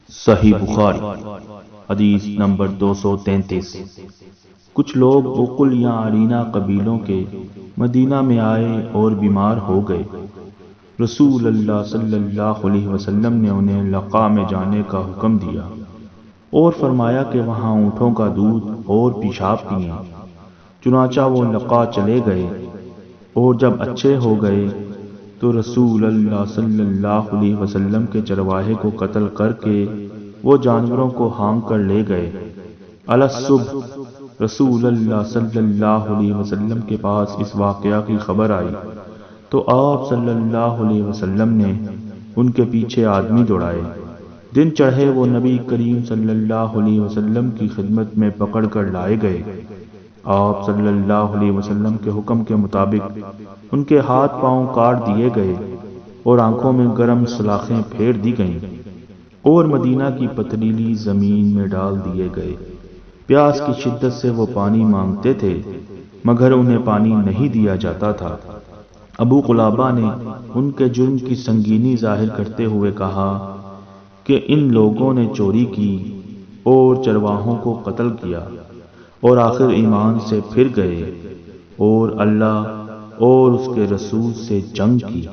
صحیح بخاری حدیث نمبر 233۔ کچھ لوگ عقل یا عرینہ قبیلوں کے مدینہ میں آئے اور بیمار ہو گئے۔ رسول اللہ صلی اللہ علیہ وسلم نے انہیں لقا میں جانے کا حکم دیا اور فرمایا کہ وہاں اونٹوں کا دودھ اور پیشاب پئیں۔ چنانچہ وہ لقا چلے گئے اور جب اچھے ہو گئے تو رسول اللہ صلی اللہ علیہ وسلم کے چرواہے کو قتل کر کے وہ جانوروں کو ہانک کر لے گئے۔ الصبح رسول اللہ صلی اللہ علیہ وسلم کے پاس اس واقعہ کی خبر آئی تو آپ صلی اللہ علیہ وسلم نے ان کے پیچھے آدمی دوڑائے۔ دن چڑھے وہ نبی کریم صلی اللہ علیہ وسلم کی خدمت میں پکڑ کر لائے گئے۔ آپ صلی اللہ علیہ وسلم کے حکم کے مطابق ان کے ہاتھ پاؤں کاٹ دیے گئے اور آنکھوں میں گرم سلاخیں پھیر دی گئیں اور مدینہ کی پتھریلی زمین میں ڈال دیے گئے۔ پیاس کی شدت سے وہ پانی مانگتے تھے مگر انہیں پانی نہیں دیا جاتا تھا۔ ابو قلابہ نے ان کے جرم کی سنگینی ظاہر کرتے ہوئے کہا کہ ان لوگوں نے چوری کی اور چرواہوں کو قتل کیا اور آخر ایمان سے پھر گئے اور اللہ اور اس کے رسول سے جنگ کی۔